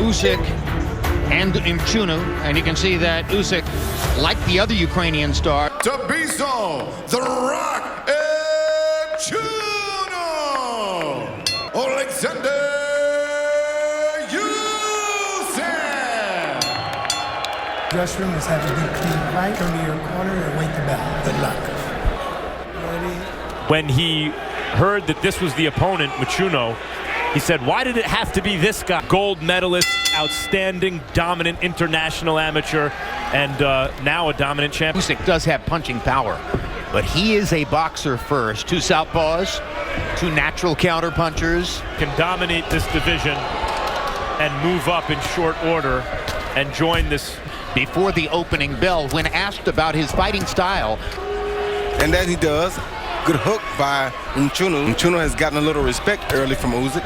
Usyk and Mchunu, and you can see that Usyk, like the other Ukrainian star, Thabiso, the Rock, Mchunu, Oleksandr Usyk. Dressing room is have a good clean fight, come to your corner and wait the bell. Good luck. Ready? When he heard that this was the opponent, Mchunu, he said, why did it have to be this guy? Gold medalist, outstanding, dominant international amateur, and now a dominant champion. Usyk does have punching power, but he is a boxer first. Two southpaws, two natural counter punchers. Can dominate this division and move up in short order and join this. Before the opening bell, when asked about his fighting style. And that he does. Good hook by Mchunu. Mchunu has gotten a little respect early from Usyk.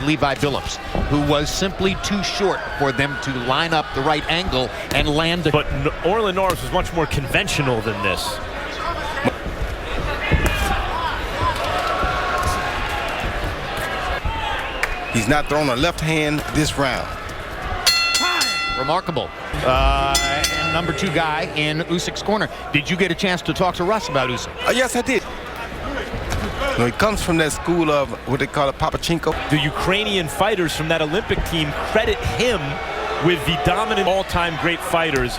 Levi Billups, who was simply too short for them to line up the right angle and land. But Orlan Norris was much more conventional than this. He's not throwing a left hand this round. Remarkable. And number two guy in Usyk's corner. Did you get a chance to talk to Russ about Usyk? Yes, I did. You know, he comes from that school of what they call it, Papachenko. The Ukrainian fighters from that Olympic team credit him with the dominant all-time great fighters,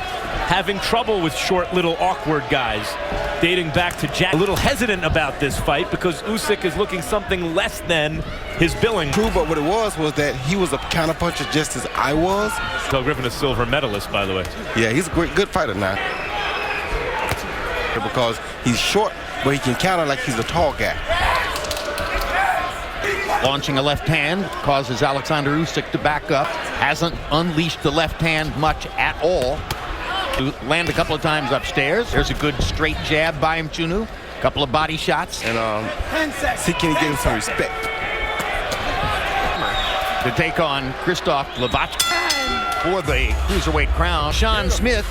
having trouble with short, little, awkward guys, dating back to Jack. A little hesitant about this fight because Usyk is looking something less than his billing. True, but what it was that he was a counterpuncher just as I was. Phil Griffin, a silver medalist, by the way. Yeah, he's a good fighter now. Because he's short, but he can counter like he's a tall guy. Launching a left hand causes Oleksandr Usyk to back up. Hasn't unleashed the left hand much at all. To land a couple of times upstairs. There's a good straight jab by Mchunu. A couple of body shots. And see, can he give him some respect? To take on Krzysztof Lewacki for the cruiserweight crown. Sean Smith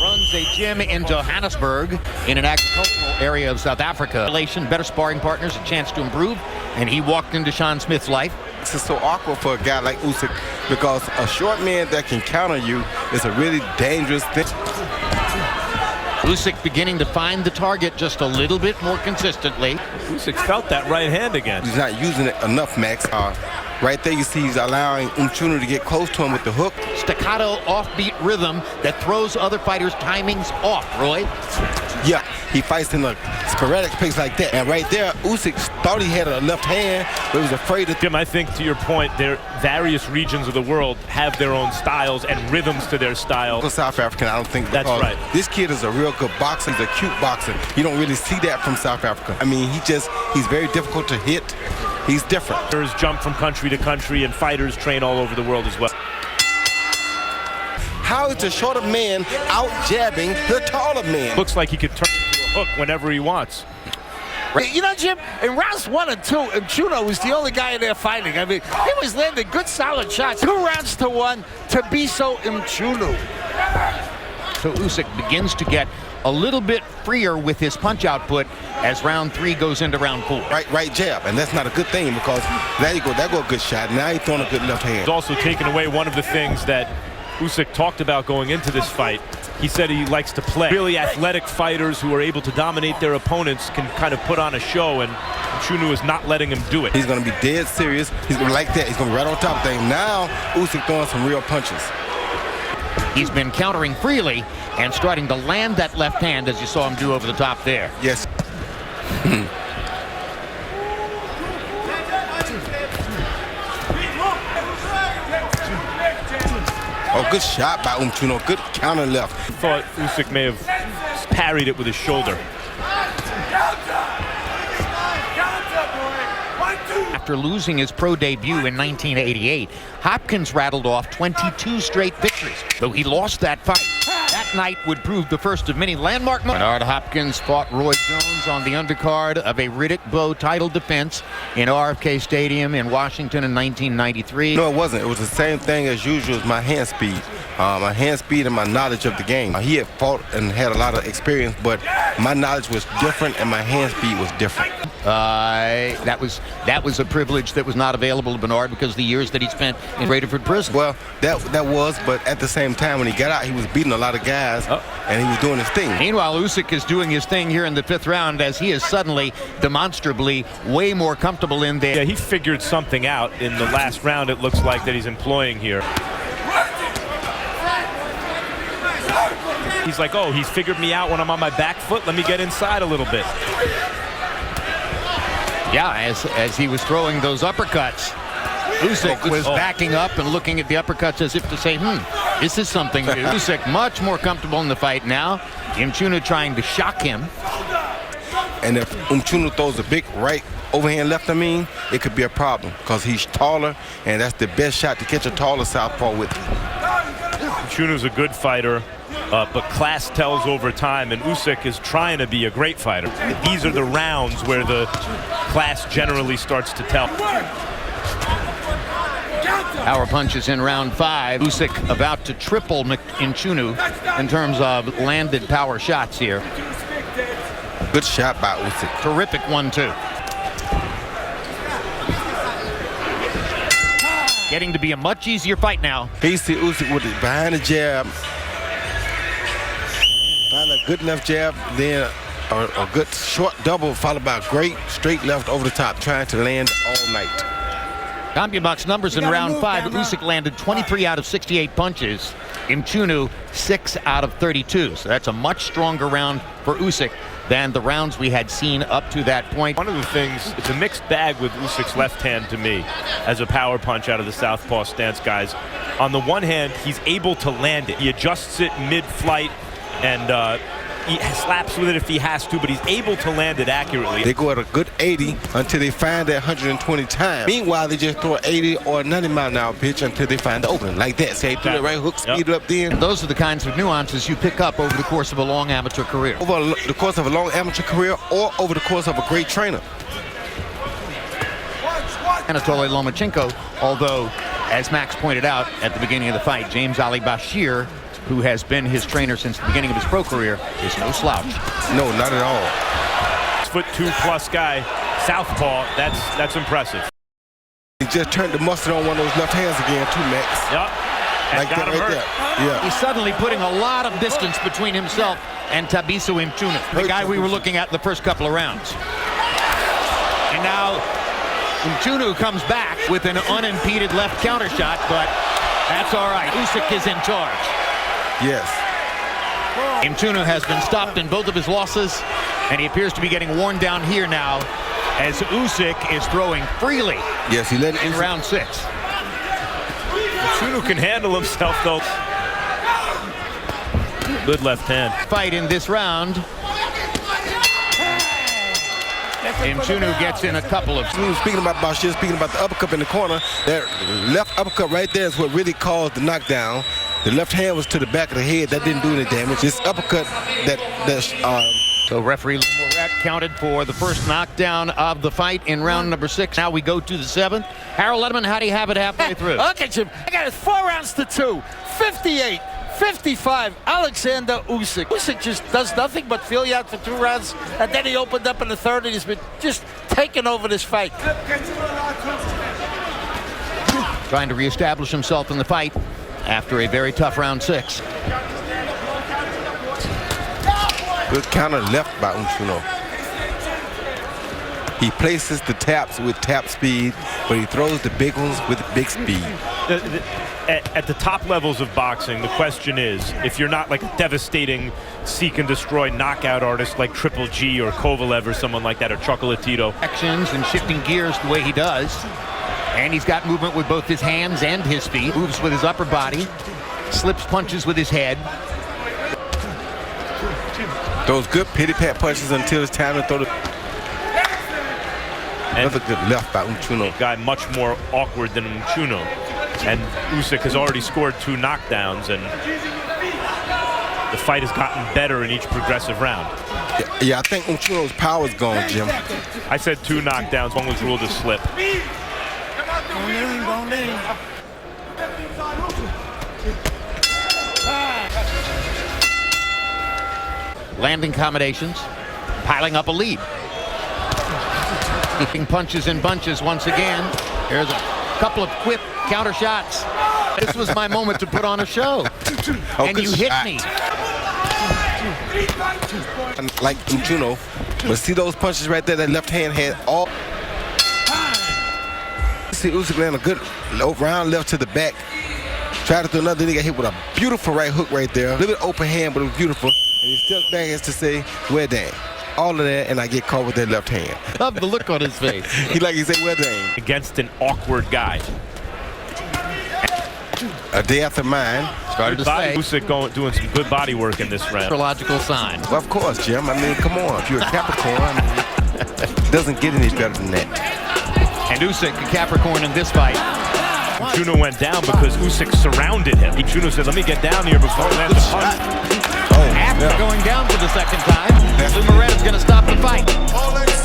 runs a gym in Johannesburg in an agricultural area of South Africa. Better sparring partners, a chance to improve, and he walked into Sean Smith's life. This is so awkward for a guy like Usyk because a short man that can counter you is a really dangerous thing. Usyk beginning to find the target just a little bit more consistently. Usyk felt that right hand again. He's not using it enough, Max. Right there you see he's allowing Mchunu to get close to him with the hook. Staccato offbeat rhythm that throws other fighters' timings off, Roy. Yeah, he fights in a sporadic pace like that. And right there, Usyk thought he had a left hand, but was afraid to. Jim, I think to your point, various regions of the world have their own styles and rhythms to their style. South African, I don't think. That's right. This kid is a real good boxer. He's a cute boxer. You don't really see that from South Africa. I mean, he's very difficult to hit. He's different. There's jump from country to country, and fighters train all over the world as well. How is the shorter man out jabbing the taller man? Looks like he could turn into a hook whenever he wants. You know, Jim, in rounds 1 and 2, Mchunu was the only guy in there fighting. I mean, he was landing good, solid shots. 2 rounds to 1, Thabiso Mchunu. So Usyk begins to get a little bit freer with his punch output as round 3 goes into round 4. Right jab, and that's not a good thing because there you go, that go a good shot. Now he's throwing a good left hand. He's also taken away one of the things that Usyk talked about going into this fight. He said he likes to play. Really athletic fighters who are able to dominate their opponents can kind of put on a show, and Mchunu is not letting him do it. He's going to be dead serious. He's going to like that. He's going to be right on top of things. Now Usyk throwing some real punches. He's been countering freely and starting to land that left hand as you saw him do over the top there. Yes. Oh, good shot by Mchunu. Good counter left. I thought Usyk may have parried it with his shoulder. After losing his pro debut in 1988, Hopkins rattled off 22 straight victories. Though he lost that fight, that night would prove the first of many landmark moments. Bernard Hopkins fought Roy Jones on the undercard of a Riddick-Bowe title defense in RFK Stadium in Washington in 1993. No, it wasn't. It was the same thing as usual as my hand speed. My hand speed and my knowledge of the game. He had fought and had a lot of experience, but my knowledge was different and my hand speed was different. That was a privilege that was not available to Bernard because of the years that he spent in Graterford prison. Well, that was, but at the same time, when he got out, he was beating a lot of guys, and he was doing his thing. Meanwhile, Usyk is doing his thing here in the 5th round as he is suddenly, demonstrably, way more comfortable in there. Yeah, he figured something out in the last round, it looks like, that he's employing here. He's like, oh, he's figured me out when I'm on my back foot. Let me get inside a little bit. Yeah, as he was throwing those uppercuts, Usyk was backing up and looking at the uppercuts as if to say, this is something new. Usyk much more comfortable in the fight now. Mchunu trying to shock him. And if Mchunu throws a big right overhand left, it could be a problem because he's taller, and that's the best shot to catch a taller southpaw with. Mchunu's a good fighter, but class tells over time, and Usyk is trying to be a great fighter. These are the rounds where the class generally starts to tell. Power punches in round 5. Usyk about to triple Mchunu in terms of landed power shots here. Good shot by Usyk. Terrific one, too. Getting to be a much easier fight now. He see Usyk with it behind the jab. Find a good left jab, then a good short double followed by a great straight left over the top, trying to land all night. CompuBox numbers in round 5. Usyk landed 23 out of 68 punches. Mchunu 6 out of 32. So that's a much stronger round for Usyk than the rounds we had seen up to that point. One of the things, it's a mixed bag with Usyk's left hand to me as a power punch out of the southpaw stance, guys. On the one hand, he's able to land it. He adjusts it mid-flight and he slaps with it if he has to, but he's able to land it accurately. They go at a good 80 until they find that 120 times. Meanwhile, they just throw an 80 or a 90-mile-an-hour pitch until they find the opening. Like that. Say, through the right hook, speed it up then. Those are the kinds of nuances you pick up over the course of a long amateur career. Over the course of a long amateur career or over the course of a great trainer. Anatoly Lomachenko, although, as Max pointed out at the beginning of the fight, James Ali Bashir, who has been his trainer since the beginning of his pro career, is no slouch. No, not at all. 6'2" guy, southpaw, that's impressive. He just turned the mustard on one of those left hands again too, Max. Yep. Like that right there. Yeah. He's suddenly putting a lot of distance between himself and Thabiso Mchunu, the guy we were looking at in the first couple of rounds. And now Mchunu comes back with an unimpeded left counter shot, but that's all right. Usyk is in charge. Yes. Mchunu has been stopped in both of his losses, and he appears to be getting worn down here now as Usyk is throwing freely. Yes, he let it in round 6. Mchunu can handle himself, though. Good left hand. Fight in this round. Mchunu gets in a couple of... Speaking about Bashir, speaking about the uppercut in the corner, that left uppercut right there is what really caused the knockdown. The left hand was to the back of the head. That didn't do any damage. This uppercut So referee Moret counted for the first knockdown of the fight in round number 6. Now we go to the 7th. Harold Letterman, how do you have it halfway through? Okay, Jim. I got it 4 rounds to 2. 58. 55, Oleksandr Usyk. Usyk just does nothing but feel you out for 2 rounds, and then he opened up in the 3rd, and he's been just taking over this fight. Trying to reestablish himself in the fight after a very tough round 6. Good counter left by Mchunu. He places the taps with tap speed, but he throws the big ones with big speed. At the top levels of boxing, the question is, if you're not like a devastating seek and destroy knockout artist like Triple G or Kovalev or someone like that, or Chocolatito. Actions and shifting gears the way he does. And he's got movement with both his hands and his feet. Moves with his upper body. Slips punches with his head. Those good pity-pat punches until it's time to throw the... Another good left by Mchunu. Guy much more awkward than Mchunu. And Usyk has already scored 2 knockdowns, and The fight has gotten better in each progressive round. Yeah, I think Mchuno's power's gone, Jim. I said 2 knockdowns. One was ruled a slip. Landing combinations, piling up a lead. Keeping punches in bunches once again. There's a couple of quick counter shots. This was my moment to put on a show. And you hit me. Like Mchuno, but see those punches right there? That left hand had all. See Usyk land a good round left to the back. Tried to do another, then he got hit with a beautiful right hook right there. A little bit open hand, but it was beautiful. And he steps back as to say, well dang. All of that, and I get caught with that left hand. Love the look on his face. He said, well dang. Against an awkward guy. A day after mine. Started to say. Usyk doing some good body work in this round. Astrological sign. Well, of course, Jim. I mean, come on. If you're a Capricorn, it doesn't get any better than that. And Usyk, a Capricorn in this fight. Mchunu went down because Usyk surrounded him. Mchunu said, let me get down here before I land the punch. After going down for the second time, Zumara's going to stop the fight. Oleksandr